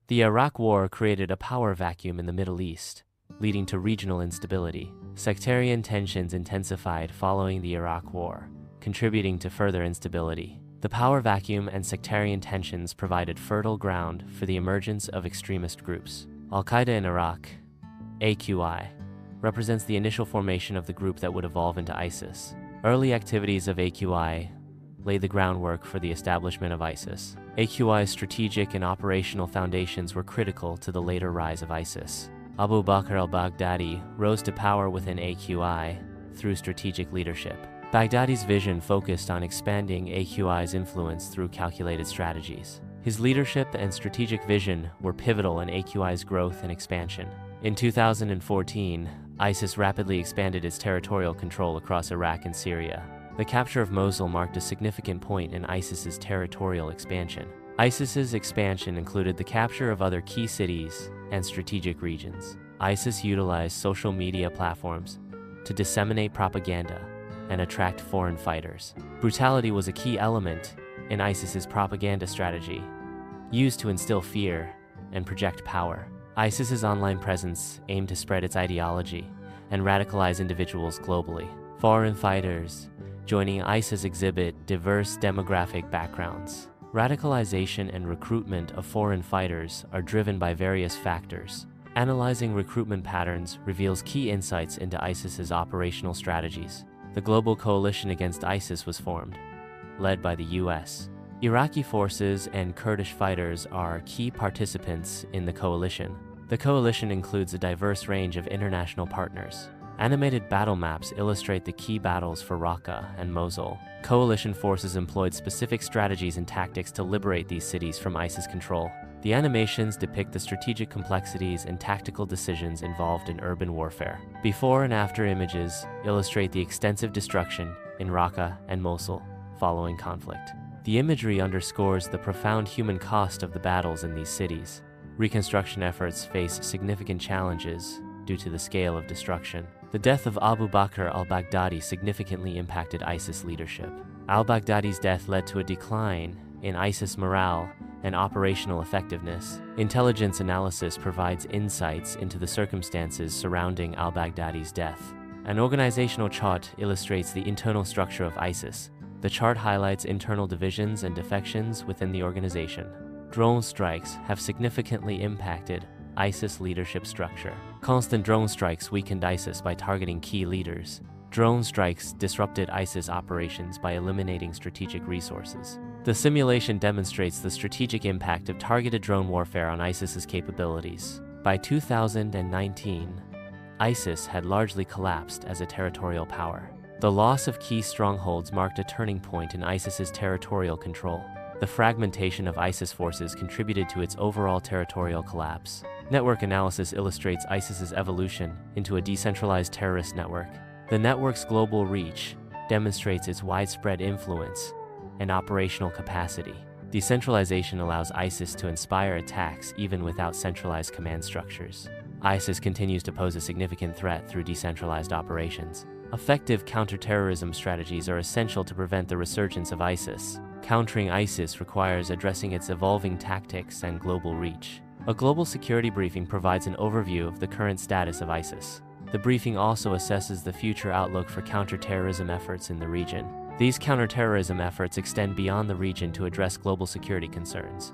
The Iraq War created a power vacuum in the Middle East, leading to regional instability. Sectarian tensions intensified following the Iraq War, contributing to further instability. The power vacuum and sectarian tensions provided fertile ground for the emergence of extremist groups. Al-Qaeda in Iraq, AQI, represents the initial formation of the group that would evolve into ISIS. Early activities of AQI laid the groundwork for the establishment of ISIS. AQI's strategic and operational foundations were critical to the later rise of ISIS. Abu Bakr al-Baghdadi rose to power within AQI through strategic leadership. Baghdadi's vision focused on expanding AQI's influence through calculated strategies. His leadership and strategic vision were pivotal in AQI's growth and expansion. In 2014, ISIS rapidly expanded its territorial control across Iraq and Syria. The capture of Mosul marked a significant point in ISIS's territorial expansion. ISIS's expansion included the capture of other key cities and strategic regions. ISIS utilized social media platforms to disseminate propaganda and attract foreign fighters. Brutality was a key element in ISIS's propaganda strategy, used to instill fear and project power. ISIS's online presence aimed to spread its ideology and radicalize individuals globally. Foreign fighters joining ISIS exhibit diverse demographic backgrounds. Radicalization and recruitment of foreign fighters are driven by various factors. Analyzing recruitment patterns reveals key insights into ISIS's operational strategies. The global coalition against ISIS was formed, led by the US. Iraqi forces and Kurdish fighters are key participants in the coalition. The coalition includes a diverse range of international partners. Animated battle maps illustrate the key battles for Raqqa and Mosul. Coalition forces employed specific strategies and tactics to liberate these cities from ISIS control. The animations depict the strategic complexities and tactical decisions involved in urban warfare. Before and after images illustrate the extensive destruction in Raqqa and Mosul following conflict. The imagery underscores the profound human cost of the battles in these cities. Reconstruction efforts face significant challenges due to the scale of destruction. The death of Abu Bakr al-Baghdadi significantly impacted ISIS leadership. Al-Baghdadi's death led to a decline in ISIS morale and operational effectiveness. Intelligence analysis provides insights into the circumstances surrounding al-Baghdadi's death. An organizational chart illustrates the internal structure of ISIS. The chart highlights internal divisions and defections within the organization. Drone strikes have significantly impacted ISIS leadership structure. Constant drone strikes weakened ISIS by targeting key leaders. Drone strikes disrupted ISIS operations by eliminating strategic resources. The simulation demonstrates the strategic impact of targeted drone warfare on ISIS's capabilities. By 2019, ISIS had largely collapsed as a territorial power. The loss of key strongholds marked a turning point in ISIS's territorial control. The fragmentation of ISIS forces contributed to its overall territorial collapse. Network analysis illustrates ISIS's evolution into a decentralized terrorist network. The network's global reach demonstrates its widespread influence and operational capacity. Decentralization allows ISIS to inspire attacks even without centralized command structures. ISIS continues to pose a significant threat through decentralized operations. Effective counterterrorism strategies are essential to prevent the resurgence of ISIS. Countering ISIS requires addressing its evolving tactics and global reach. A global security briefing provides an overview of the current status of ISIS. The briefing also assesses the future outlook for counterterrorism efforts in the region. These counterterrorism efforts extend beyond the region to address global security concerns.